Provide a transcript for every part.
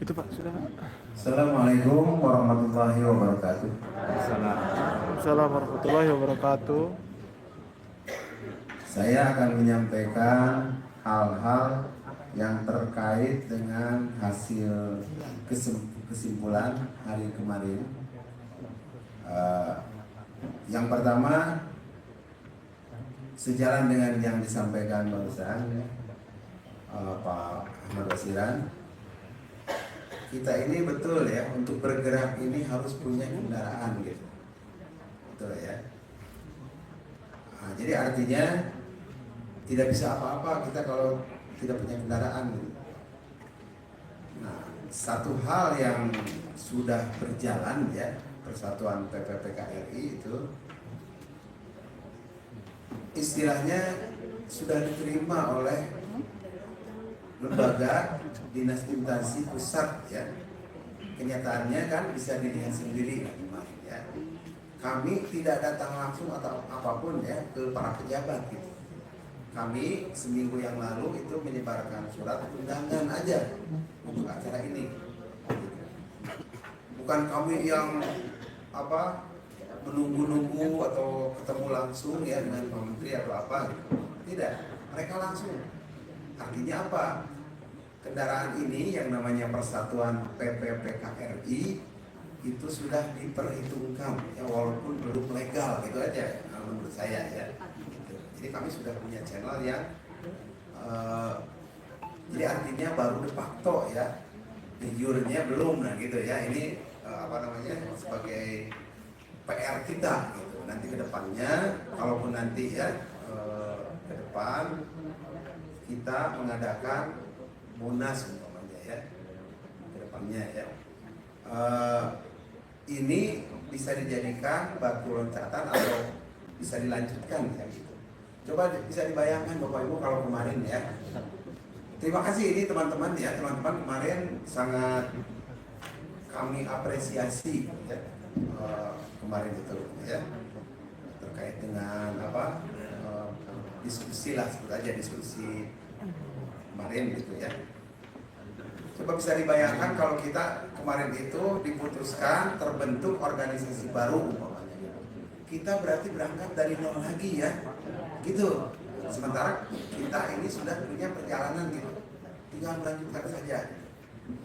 Itu Pak, sudah Pak. Assalamualaikum warahmatullahi wabarakatuh. Assalamualaikum warahmatullahi wabarakatuh. Saya akan menyampaikan hal-hal yang terkait dengan hasil kesimpulan hari kemarin. Yang pertama, sejalan dengan yang disampaikan barusan Pak Ahmad Basiran, kita ini betul ya, untuk bergerak ini harus punya kendaraan gitu, betul ya. Nah, jadi artinya tidak bisa apa-apa kita kalau tidak punya kendaraan. Nah, satu hal yang sudah berjalan ya, Persatuan PPPKRI itu istilahnya sudah diterima oleh lembaga dinas instansi pusat ya. Kenyataannya kan bisa dilihat sendiri ya. Kami tidak datang langsung atau apapun ya ke para pejabat gitu. Kami seminggu yang lalu itu menyebarkan surat undangan aja untuk acara ini. Bukan kami yang menunggu-nunggu atau ketemu langsung ya dengan Pak Menteri atau apa gitu. Tidak, mereka langsung. Artinya apa? Kendaraan ini yang namanya Persatuan PPPKRI itu sudah diperhitungkan ya, walaupun belum legal gitu aja menurut saya ya. Jadi kami sudah punya channel yang jadi artinya baru de facto ya, de jure-nya belum, nah gitu ya. Ini sebagai PR kita gitu. Nanti kedepannya, kalaupun nanti ya ke depan kita mengadakan munas umpamanya ya, kedepannya ya, ini bisa dijadikan batu loncatan atau bisa dilanjutkan ya gitu. Coba bisa dibayangkan Bapak Ibu kalau kemarin ya. Terima kasih ini teman-teman ya, teman-teman kemarin sangat kami apresiasi ya, kemarin itu ya, terkait dengan diskusi lah, sebut aja diskusi kemarin gitu ya. Coba bisa dibayangkan kalau kita kemarin itu diputuskan terbentuk organisasi baru umpamanya. Kita berarti berangkat dari nol lagi ya, gitu. Sementara kita ini sudah punya perjalanan gitu, tinggal melanjutkan saja.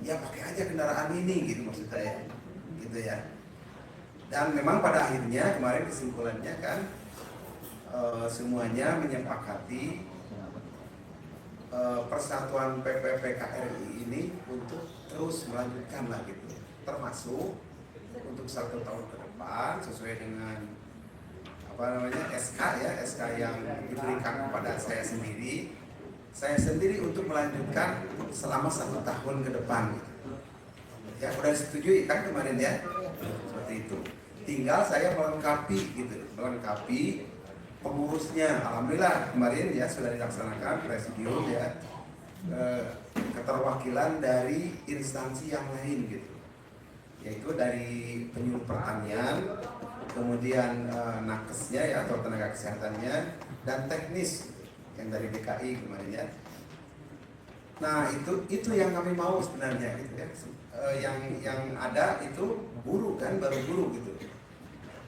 Ya pakai aja kendaraan ini gitu maksud saya, gitu ya. Dan memang pada akhirnya kemarin kesimpulannya kan semuanya menyepakati Persatuan PPPKRI ini untuk terus melanjutkan lah gitu, termasuk untuk 1 tahun ke depan sesuai dengan SK ya, SK yang diberikan kepada saya sendiri untuk melanjutkan selama 1 tahun ke depan gitu. Ya udah disetujui kan kemarin ya, seperti itu. Tinggal saya melengkapi pengurusnya. Alhamdulillah kemarin ya sudah dilaksanakan presidium ya, keterwakilan dari instansi yang lain gitu, yaitu dari penyuluh pertanian, kemudian nakesnya ya atau tenaga kesehatannya, dan teknis yang dari DKI kemarin ya. Nah itu yang kami mau sebenarnya gitu ya. Yang ada itu buruh kan, baru buruh gitu,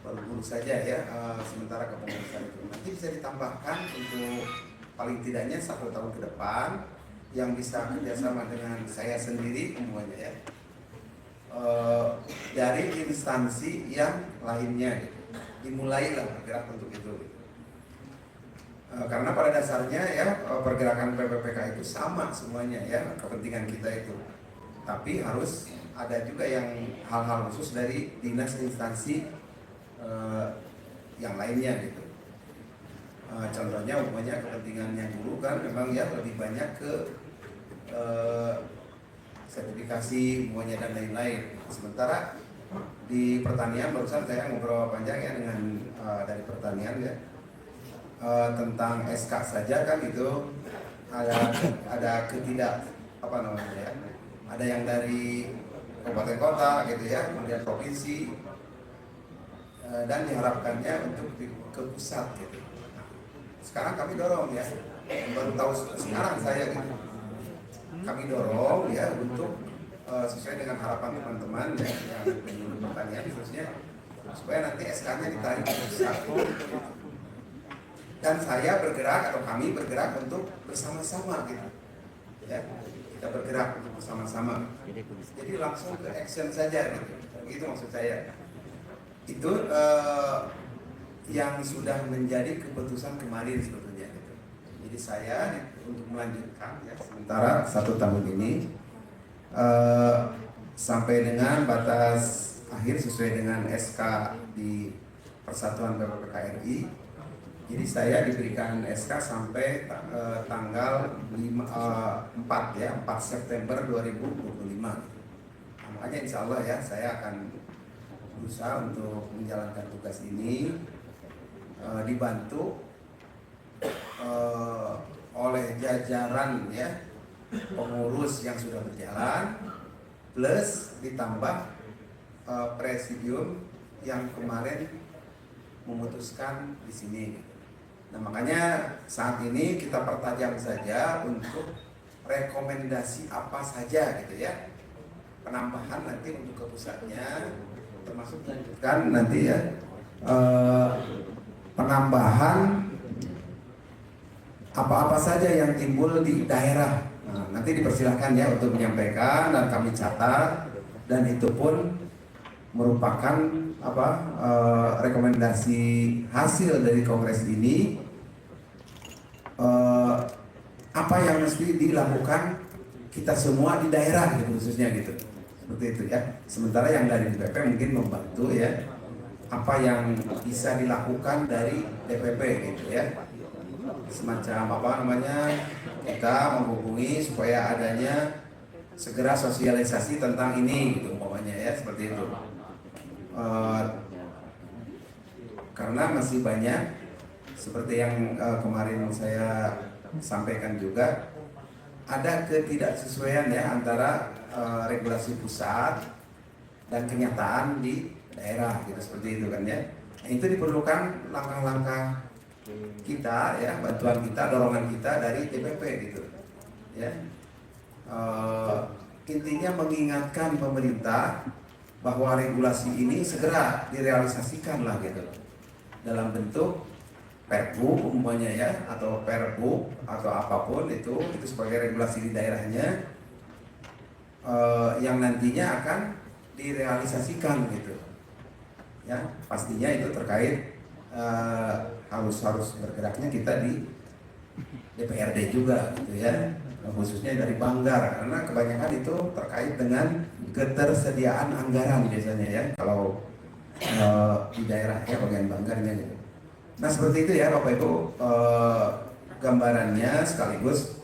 baru buruh saja ya. Sementara kepengurusan itu nanti bisa ditambahkan untuk paling tidaknya 1 tahun ke depan yang bisa kerjasama dengan saya sendiri semuanya ya, dari instansi yang lainnya gitu. Dimulailah bergerak untuk itu gitu. Karena pada dasarnya ya pergerakan PPPK itu sama semuanya ya, kepentingan kita itu. Tapi harus ada juga yang hal-hal khusus dari dinas instansi yang lainnya gitu. Contohnya umpamanya kepentingannya guru kan memang ya lebih banyak ke sertifikasi semuanya dan lain-lain. Sementara di pertanian barusan saya ngobrol panjang ya dengan dari pertanian ya, tentang SK saja kan itu ada ketidak ya, ada yang dari kabupaten kota gitu ya, kemudian provinsi, dan diharapkannya untuk ke pusat gitu. Sekarang kami dorong ya, baru tahu sekarang saya gitu, kami dorong ya untuk sesuai dengan harapan teman-teman ya, yang penyuluh pertanian khususnya, supaya nanti SK-nya ditarik ke pusat. Dan saya bergerak atau kami bergerak untuk bersama-sama gitu. Ya, kita bergerak untuk bersama-sama. Jadi langsung ke action saja gitu. Begitu maksud saya. Itu yang sudah menjadi keputusan kemarin sebetulnya gitu. Jadi saya untuk melanjutkan ya sementara 1 tahun ini sampai dengan batas akhir sesuai dengan SK di Persatuan PPPKRI. Jadi saya diberikan SK sampai tanggal 4 September 2025. Nah, makanya insya Allah ya saya akan berusaha untuk menjalankan tugas ini dibantu oleh jajaran ya pengurus yang sudah berjalan plus ditambah presidium yang kemarin memutuskan di sini. Nah makanya saat ini kita pertajam saja untuk rekomendasi apa saja gitu ya, penambahan nanti untuk ke pusatnya, termasuk melanjutkan nanti ya penambahan apa-apa saja yang timbul di daerah. Nah, nanti dipersilahkan ya untuk menyampaikan dan kami catat, dan itu pun merupakan rekomendasi hasil dari kongres ini, apa yang mesti dilakukan kita semua di daerah gitu, khususnya gitu, seperti itu ya. Sementara yang dari DPP mungkin membantu ya apa yang bisa dilakukan dari DPP gitu ya, semacam kita menghubungi supaya adanya segera sosialisasi tentang ini gitu umpamanya ya, seperti itu. Karena masih banyak seperti yang kemarin saya sampaikan juga, ada ketidaksesuaian ya antara regulasi pusat dan kenyataan di daerah gitu, seperti itu kan ya. Nah, itu diperlukan langkah-langkah kita ya, bantuan kita, dorongan kita dari DPP gitu ya. Intinya mengingatkan pemerintah bahwa regulasi ini segera direalisasikan lah gitu, dalam bentuk Perbu umpamanya ya, atau Perbu atau apapun itu sebagai regulasi di daerahnya yang nantinya akan direalisasikan gitu ya. Pastinya itu terkait harus bergeraknya kita di DPRD juga gitu ya, khususnya dari Banggar, karena kebanyakan itu terkait dengan ketersediaan anggaran biasanya ya kalau di daerah ya bagian Banggarnya gitu. Nah seperti itu ya Bapak Ibu, gambarannya sekaligus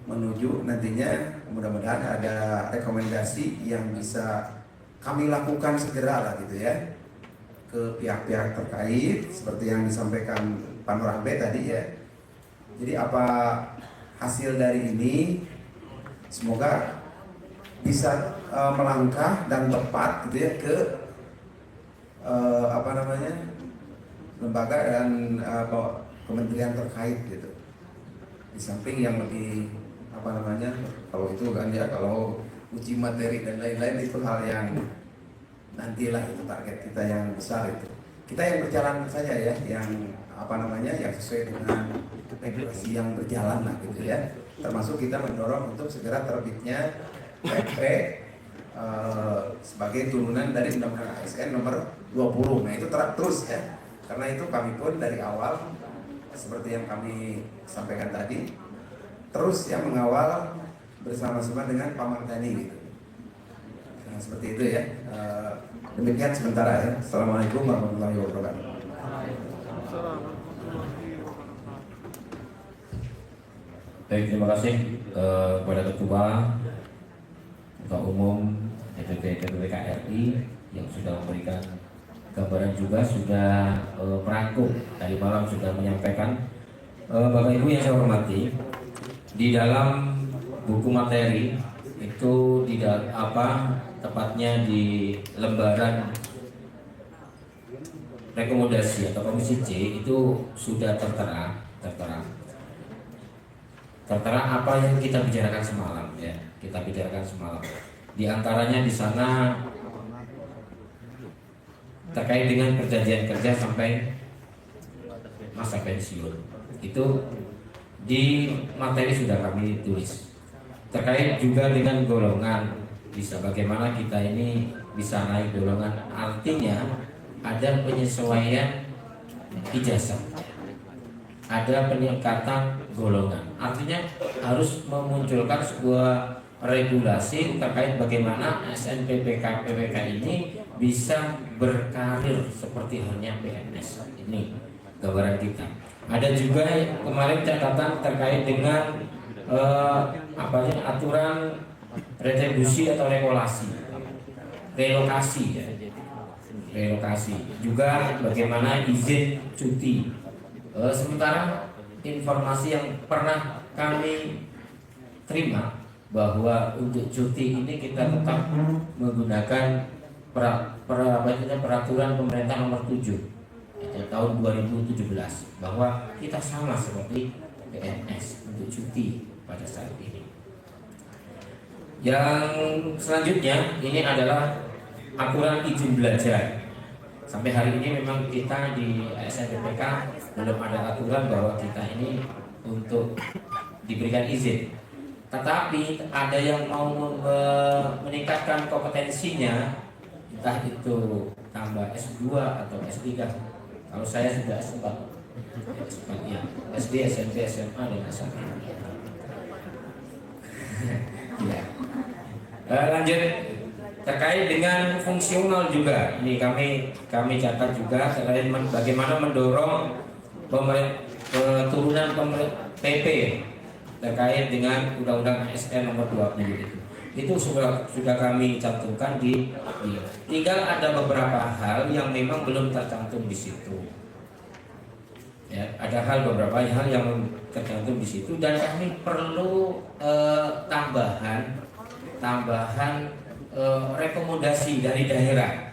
menuju nantinya mudah-mudahan ada rekomendasi yang bisa kami lakukan segera lah gitu ya ke pihak-pihak terkait seperti yang disampaikan Pak Nurhambe tadi ya. Jadi apa hasil dari ini semoga bisa melangkah dan tepat gitu ya ke lembaga dan kementerian terkait gitu. Di samping yang lebih kalau itu kan ya, kalau uji materi dan lain-lain itu hal yang nantilah, itu target kita yang besar itu. Kita yang berjalan saja ya, yang yang sesuai dengan regulasi yang berjalan lah gitu ya. Termasuk kita mendorong untuk segera terbitnya PP sebagai turunan dari Undang-Undang ASN nomor 20. Nah itu terus ya. Karena itu kami pun dari awal seperti yang kami sampaikan tadi terus ya mengawal bersama-sama dengan Pak Mardhani gitu. Nah, seperti itu ya. Demikian sementara ya. Assalamualaikum warahmatullahi wabarakatuh. Baik, terima kasih kepada Ketua Umum DPP KRI yang sudah memberikan gambaran, juga sudah merangkum tadi malam, sudah menyampaikan. Bapak Ibu yang saya hormati, di dalam buku materi itu tidak tepatnya di lembaran rekomendasi atau komisi C itu sudah tertera apa yang kita bicarakan semalam ya, kita bicarakan semalam. Di antaranya di sana terkait dengan perjanjian kerja sampai masa pensiun. Itu di materi sudah kami tulis. Terkait juga dengan golongan, bisa bagaimana kita ini bisa naik golongan. Artinya ada penyesuaian ijazah, ada peningkatan golongan. Artinya harus memunculkan sebuah regulasi terkait bagaimana SNPPK PPK ini bisa berkarir seperti halnya PNS. Ini gambaran kita. Ada juga kemarin catatan terkait dengan aturan retribusi atau relokasi ya. Relokasi juga bagaimana izin cuti. Sementara informasi yang pernah kami terima bahwa untuk cuti ini kita tetap menggunakan peraturan pemerintah nomor 7 tahun 2017 bahwa kita sama seperti PNS untuk cuti pada saat ini. Yang selanjutnya ini adalah aturan izin belajar. Sampai hari ini memang kita di SNPPK belum ada aturan bahwa kita ini untuk diberikan izin. Tetapi ada yang mau meningkatkan kompetensinya, entah itu tambah S2 atau S3. Kalau saya sudah S4, ya, SD, SMP, SMA, dan S1. Ya. Lanjut terkait dengan fungsional juga. Ini kami catat juga terkait bagaimana mendorong turunan PP terkait dengan Undang-Undang ASN nomor 20 itu sudah kami cantumkan di tinggal ada beberapa hal yang memang belum tercantum di situ. Ya, ada beberapa hal yang tercantum di situ dan kami perlu tambahan rekomendasi dari daerah.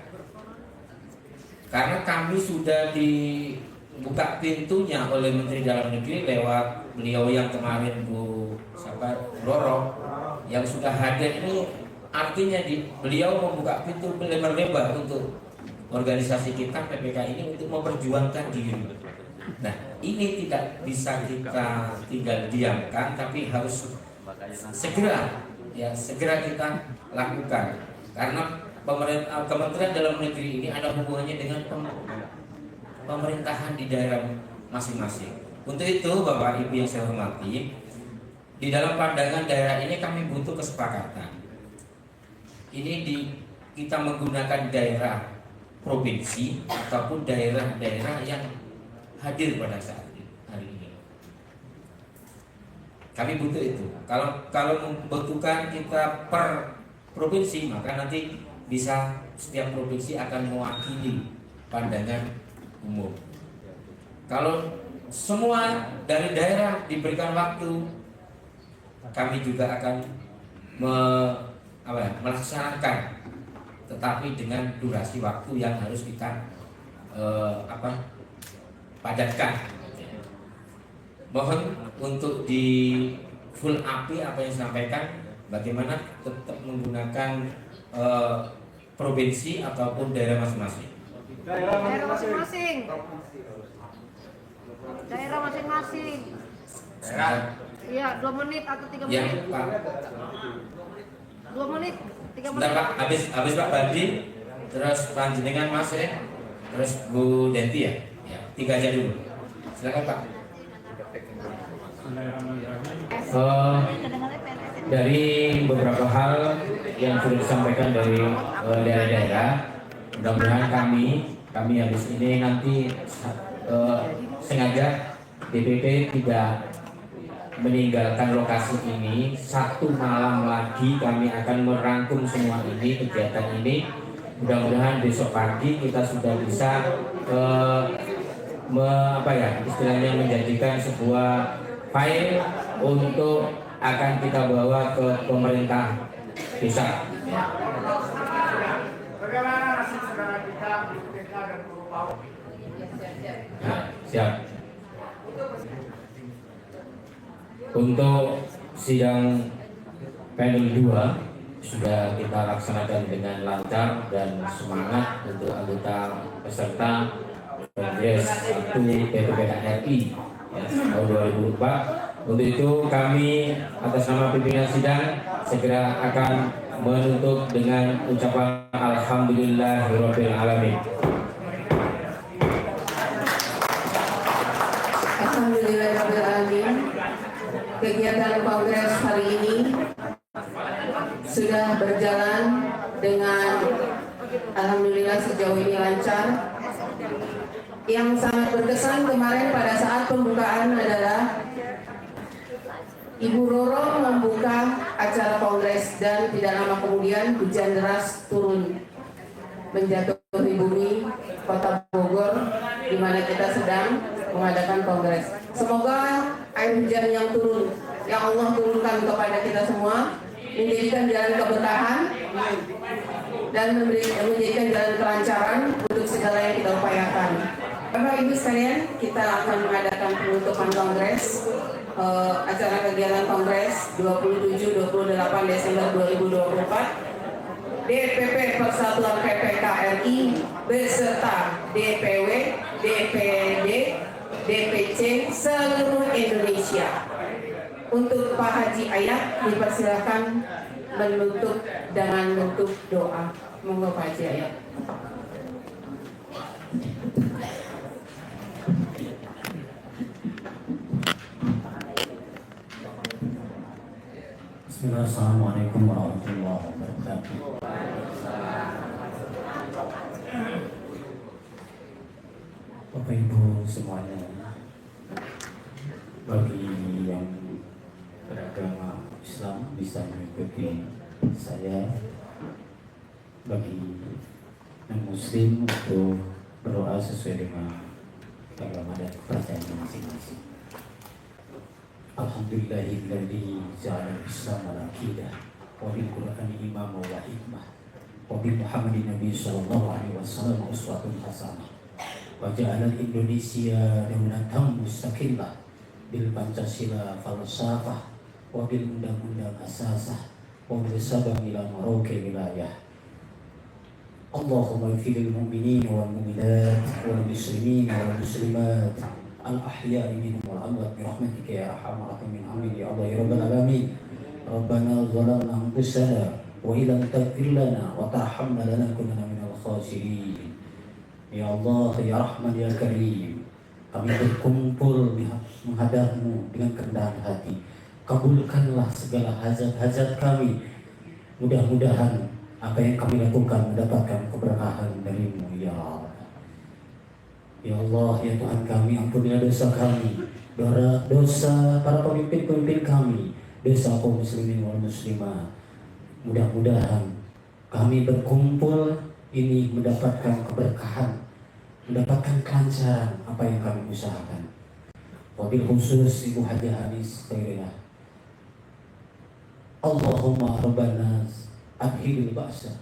Karena kami sudah dibuka pintunya oleh Menteri Dalam Negeri lewat beliau yang kemarin Bu Roro yang sudah hadir ini, artinya beliau membuka pintu lebar-lebar untuk organisasi kita PPK ini untuk memperjuangkan diri. Nah, ini tidak bisa kita tinggal diamkan, tapi harus segera kita lakukan karena Kementerian Dalam Negeri ini ada hubungannya dengan pemerintahan di daerah masing-masing. Untuk itu Bapak Ibu yang saya hormati, di dalam pandangan daerah ini kami butuh kesepakatan. Ini kita menggunakan daerah provinsi ataupun daerah-daerah yang hadir pada saat hari ini. Kami butuh itu. Kalau membutuhkan kita per provinsi, maka nanti bisa setiap provinsi akan mewakili pandangan umum. Kalau semua dari daerah diberikan waktu, kami juga akan melaksanakan, tetapi dengan durasi waktu yang harus kita padatkan. Mohon untuk di full api apa yang disampaikan, bagaimana tetap menggunakan provinsi ataupun daerah masing-masing. Daerah masing-masing. Iya, 2 menit atau 3 menit. Ya, Pak. 2 menit, 3 menit. Sebentar Pak, habis Pak Badi, terus panjenengan Mas terus Bu Denti ya. Ya, 3 aja dulu. Silakan Pak. Dari beberapa hal yang sudah disampaikan dari daerah-daerah, mudah-mudahan kami habis ini nanti sengaja DPP tidak meninggalkan lokasi ini. 1 malam lagi kami akan merangkum semua ini, kegiatan ini. Mudah-mudahan besok pagi kita sudah bisa istilahnya menjadikan sebuah file untuk akan kita bawa ke pemerintah desa. Bagaimana nasib saudara kita BPK dan Guru PAUD? Nah, siap. Untuk sidang panel 2 sudah kita laksanakan dengan lancar dan semangat untuk anggota peserta Kongres 1 PPPKRI ya, tahun 2004. Untuk itu kami atas nama pimpinan sidang segera akan menutup dengan ucapan Alhamdulillahirabbil alamin. Alhamdulillahirrahmanirrahim. Kegiatan kongres hari ini sudah berjalan dengan alhamdulillah sejauh ini lancar. Yang sangat berkesan kemarin pada saat pembukaan adalah Ibu Roro membuka acara kongres dan tidak lama kemudian hujan deras turun menjatuhi bumi Kota Bogor di mana kita sedang mengadakan kongres. Semoga air hujan yang turun, yang Allah turunkan kepada kita semua menjadikan jalan keberkahan dan menjadikan jalan kelancaran untuk segala yang kita upayakan. Bapak Ibu sekalian, kita akan mengadakan penutupan kongres acara kegiatan kongres 27-28 Desember 2024. DPP Persatuan PPKRI beserta DPW, DPD, DPC seluruh Indonesia. Untuk Pak Haji Ayat dipersilakan menutup dengan bentuk doa. Monggo Pak Haji Ayat. Bismillah, Assalamualaikum warahmatullahi wabarakatuh. Bapak Ibu semuanya, bagi yang beragama Islam bisa mengikuti saya, bagi yang Muslim untuk berdoa sesuai dengan agama dan kepercayaan masing-masing. Alhamdulillahilladzi ja'ala al-Islam al-aqidah wa bil Qur'ani imama wa hikmah wa bi Muhammadin Nabi sallallahu alaihi wasallam uswatun hasanah wa ja'ala Indonesia dawlatan mustaqillah bil Pancasila falsafah wa bil undang-undang asasah wa bil sabab ila marauke wilayah. Allahumma ighfirlil mu'minin wal mu'minat wal muslimin wal muslimat al-ahya'i minhum wal amwat bi rahmatika ya arhamar rahimin. Amin ya Allah ya rabbal alamin. Rabbana zalamna anfusana wa illam taghfir lana wa tarhamna lanakunanna minal khasirin. Ya Allah ya Rahman ya Karim, kami berkumpul menghadapmu dengan kerendahan hati. Kabulkanlah segala hajat-hajat kami. Mudah-mudahan apa yang kami lakukan mendapatkan keberkahan darimu ya Allah. Ya Allah, ya Tuhan kami, ampunilah dosa kami, dosa para pemimpin-pemimpin kami, dosa kaum muslimin wal muslimah. Mudah-mudahan kami berkumpul ini mendapatkan keberkahan, mendapatkan kelancaran apa yang kami usahakan. Wabil khusus Ibu Haji Hanis Khairiyah. Allahumma Rabbana adhilil ba'sa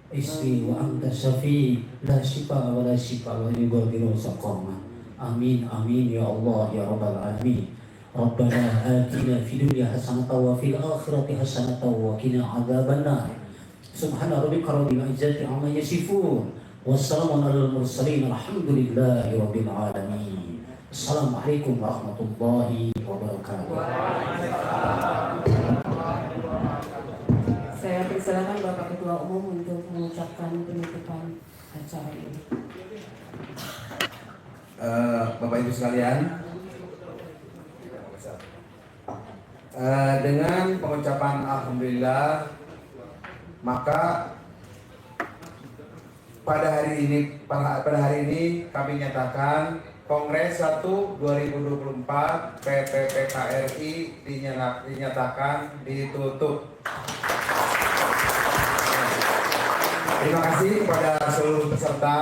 Isri wa anta syafi la shifa wa la shifa wa yughadiru saqama. Amin amin ya Allah ya rabbal alamin. Rabbana atina fid dunya hasanatan wa fil akhirati hasanatan wa qina adzabannar. Subhana rabbika rabbil izzati amma yasifun. Wassalamun alal mursalin. Alhamdulillahi rabbil alamin. Assalamualaikum warahmatullahi wabarakatuh. Saya persilakan Bapak Ketua Umum untuk mengucapkan penutupan acara ini. Bapak Ibu sekalian, dengan pengucapan Alhamdulillah, maka pada hari ini kami nyatakan Kongres 1 2024 PPPKRI dinyatakan ditutup. Terima kasih kepada seluruh peserta.